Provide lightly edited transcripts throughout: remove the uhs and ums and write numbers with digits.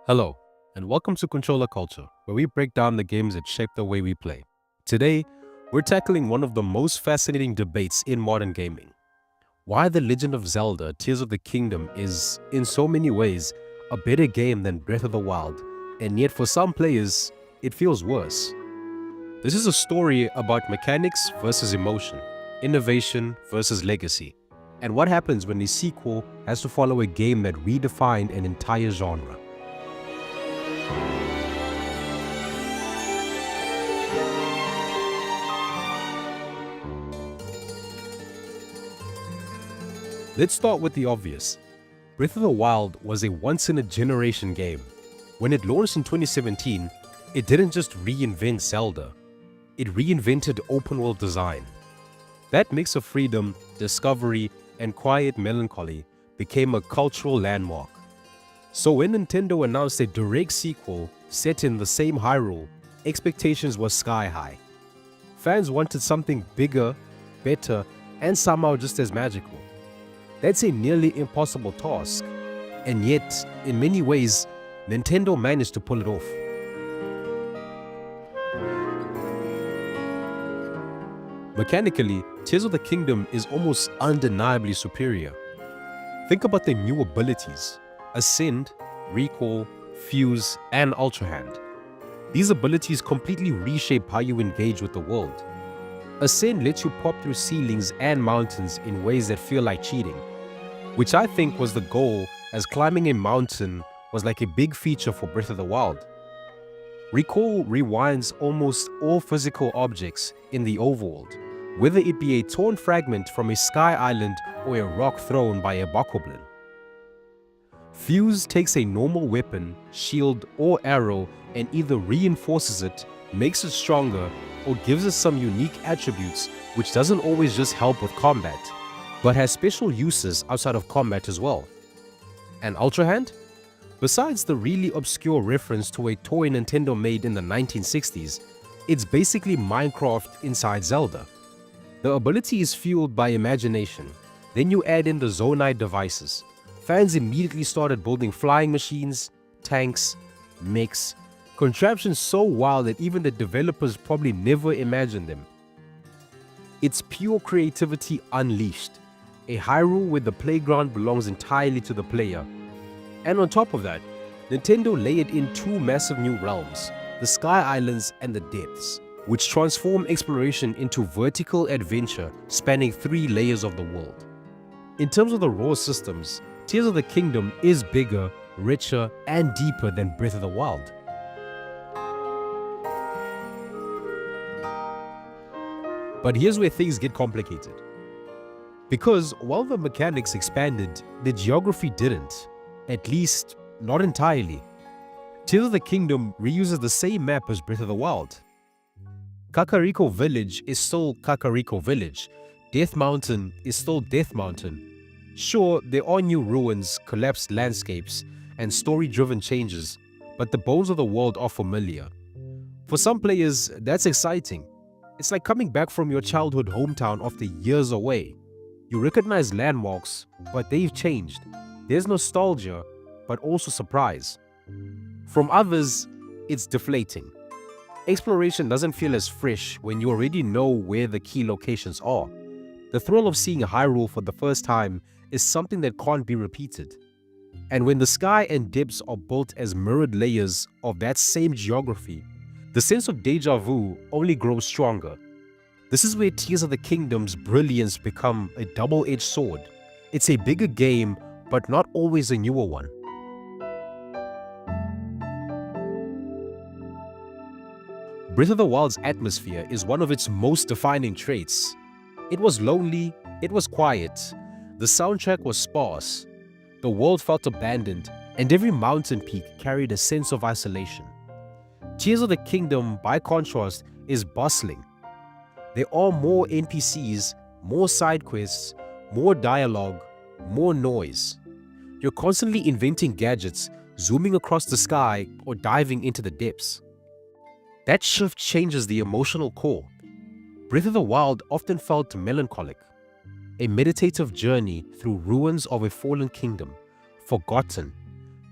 Hello, and welcome to Controller Culture, where we break down the games that shape the way we play. Today, we're tackling one of the most fascinating debates in modern gaming. Why The Legend of Zelda Tears of the Kingdom is, in so many ways, a better game than Breath of the Wild, and yet for some players, it feels worse. This is a story about mechanics versus emotion, innovation versus legacy, and what happens when a sequel has to follow a game that redefined an entire genre. Let's start with the obvious. Breath of the Wild was a once-in-a-generation game. When it launched in 2017, it didn't just reinvent Zelda, it reinvented open-world design. That mix of freedom, discovery, and quiet melancholy became a cultural landmark. So when Nintendo announced a direct sequel set in the same Hyrule, expectations were sky high. Fans wanted something bigger, better, and somehow just as magical. That's a nearly impossible task, and yet, in many ways, Nintendo managed to pull it off. Mechanically, Tears of the Kingdom is almost undeniably superior. Think about the new abilities: Ascend, Recall, Fuse, and Ultra Hand. These abilities completely reshape how you engage with the world. Ascend lets you pop through ceilings and mountains in ways that feel like cheating, which I think was the goal, as climbing a mountain was like a big feature for Breath of the Wild. Recall rewinds almost all physical objects in the overworld, whether it be a torn fragment from a sky island or a rock thrown by a bokoblin. Fuse takes a normal weapon, shield, or arrow and either reinforces it, makes it stronger, or gives it some unique attributes which doesn't always just help with combat, but has special uses outside of combat as well. And Ultra Hand? Besides the really obscure reference to a toy Nintendo made in the 1960s, it's basically Minecraft inside Zelda. The ability is fueled by imagination. Then you add in the Zonai devices. Fans immediately started building flying machines, tanks, mechs, contraptions so wild that even the developers probably never imagined them. It's pure creativity unleashed. A Hyrule where the playground belongs entirely to the player. And on top of that, Nintendo layered in two massive new realms, the Sky Islands and the Depths, which transform exploration into vertical adventure spanning 3 layers of the world. In terms of the raw systems, Tears of the Kingdom is bigger, richer, and deeper than Breath of the Wild. But here's where things get complicated. Because while the mechanics expanded, the geography didn't. At least, not entirely. Tears of the Kingdom reuses the same map as Breath of the Wild. Kakariko Village is still Kakariko Village. Death Mountain is still Death Mountain. Sure, there are new ruins, collapsed landscapes, and story-driven changes, but the bones of the world are familiar. For some players, that's exciting. It's like coming back from your childhood hometown after years away. You recognize landmarks, but they've changed. There's nostalgia, but also surprise. From others, it's deflating. Exploration doesn't feel as fresh when you already know where the key locations are. The thrill of seeing Hyrule for the first time is something that can't be repeated. And when the sky and depths are built as mirrored layers of that same geography, the sense of deja vu only grows stronger. This is where Tears of the Kingdom's brilliance become a double-edged sword. It's a bigger game, but not always a newer one. Breath of the Wild's atmosphere is one of its most defining traits. It was lonely, it was quiet, the soundtrack was sparse, the world felt abandoned, and every mountain peak carried a sense of isolation. Tears of the Kingdom, by contrast, is bustling. There are more NPCs, more side quests, more dialogue, more noise. You're constantly inventing gadgets, zooming across the sky, or diving into the depths. That shift changes the emotional core. Breath of the Wild often felt melancholic, a meditative journey through ruins of a fallen kingdom, forgotten,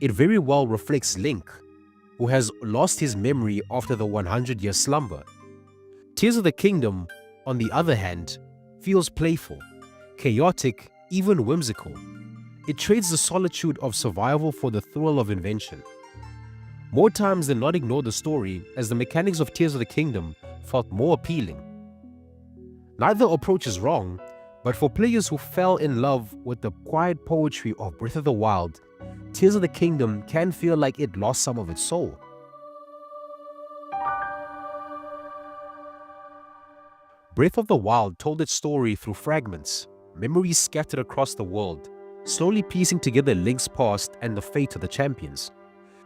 It very well reflects Link, who has lost his memory after the 100-year slumber. Tears of the Kingdom, on the other hand, feels playful, chaotic, even whimsical. It trades the solitude of survival for the thrill of invention. More times than not, ignore the story, as the mechanics of Tears of the Kingdom felt more appealing. Neither approach is wrong, but for players who fell in love with the quiet poetry of Breath of the Wild, Tears of the Kingdom can feel like it lost some of its soul. Breath of the Wild told its story through fragments, memories scattered across the world, slowly piecing together Link's past and the fate of the champions.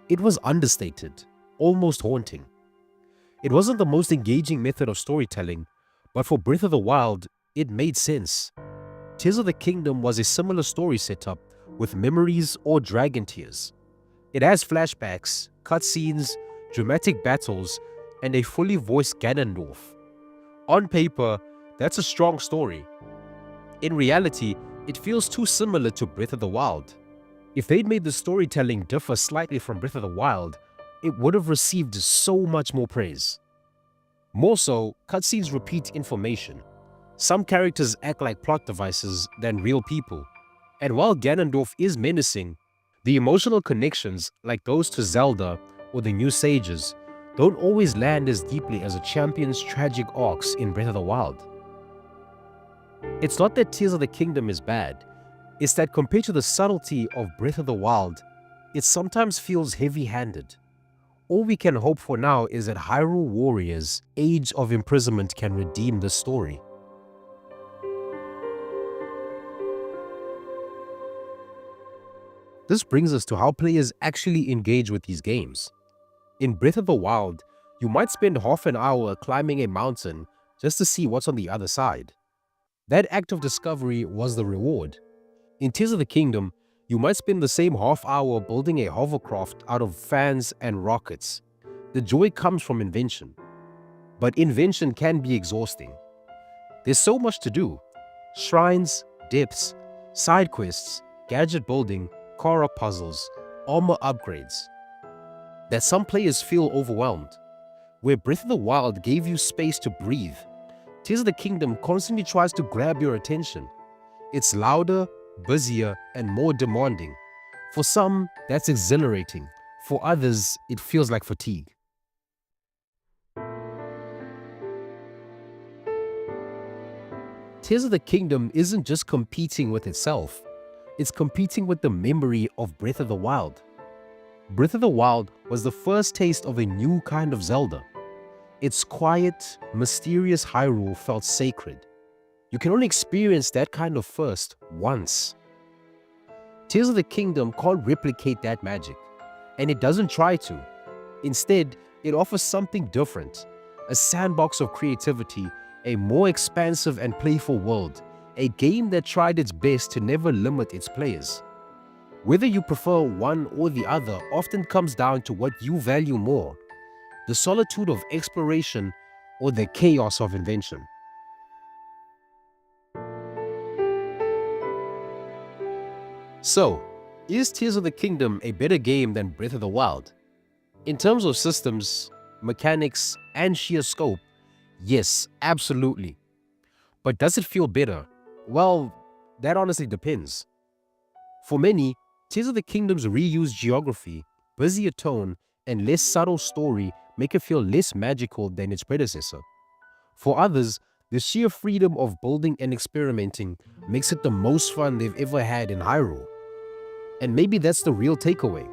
It was understated, almost haunting. It wasn't the most engaging method of storytelling, but for Breath of the Wild, it made sense. Tears of the Kingdom was a similar story setup with memories or dragon tears. It has flashbacks, cutscenes, dramatic battles, and a fully voiced Ganondorf. On paper, that's a strong story. In reality, it feels too similar to Breath of the Wild. If they'd made the storytelling differ slightly from Breath of the Wild, it would have received so much more praise. More so, cutscenes repeat information. Some characters act like plot devices than real people. And while Ganondorf is menacing, the emotional connections, like those to Zelda or the new sages, don't always land as deeply as a champion's tragic arcs in Breath of the Wild. It's not that Tears of the Kingdom is bad, it's that compared to the subtlety of Breath of the Wild, it sometimes feels heavy-handed. All we can hope for now is that Hyrule Warriors' Age of Imprisonment can redeem the story. This brings us to how players actually engage with these games. In Breath of the Wild, you might spend half an hour climbing a mountain just to see what's on the other side. That act of discovery was the reward. In Tears of the Kingdom, you might spend the same half hour building a hovercraft out of fans and rockets. The joy comes from invention. But invention can be exhausting. There's so much to do. Shrines, depths, side quests, gadget building, car puzzles, armor upgrades, that some players feel overwhelmed. Where Breath of the Wild gave you space to breathe, Tears of the Kingdom constantly tries to grab your attention. It's louder, busier, and more demanding. For some, that's exhilarating. For others, it feels like fatigue. Tears of the Kingdom isn't just competing with itself, it's competing with the memory of Breath of the Wild. Breath of the Wild was the first taste of a new kind of Zelda. Its quiet, mysterious Hyrule felt sacred. You can only experience that kind of first once. Tears of the Kingdom can't replicate that magic, and it doesn't try to. Instead, it offers something different, a sandbox of creativity, a more expansive and playful world, a game that tried its best to never limit its players. Whether you prefer one or the other often comes down to what you value more, the solitude of exploration or the chaos of invention. So, is Tears of the Kingdom a better game than Breath of the Wild? In terms of systems, mechanics, and sheer scope, yes, absolutely. But does it feel better? Well, that honestly depends. For many, Tears of the Kingdom's reused geography, busier tone, and less subtle story make it feel less magical than its predecessor. For others, the sheer freedom of building and experimenting makes it the most fun they've ever had in Hyrule. And maybe that's the real takeaway.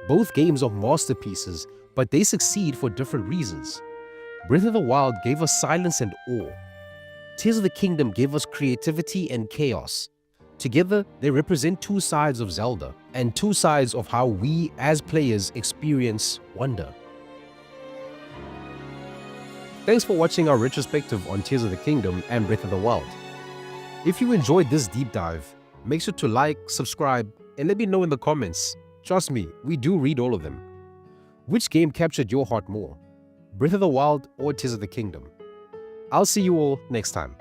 Both games are masterpieces, but they succeed for different reasons. Breath of the Wild gave us silence and awe. Tears of the Kingdom gave us creativity and chaos. Together, they represent two sides of Zelda, and two sides of how we, as players, experience wonder. Thanks for watching our retrospective on Tears of the Kingdom and Breath of the Wild. If you enjoyed this deep dive, make sure to like, subscribe, and let me know in the comments. Trust me, we do read all of them. Which game captured your heart more? Breath of the Wild or Tears of the Kingdom? I'll see you all next time.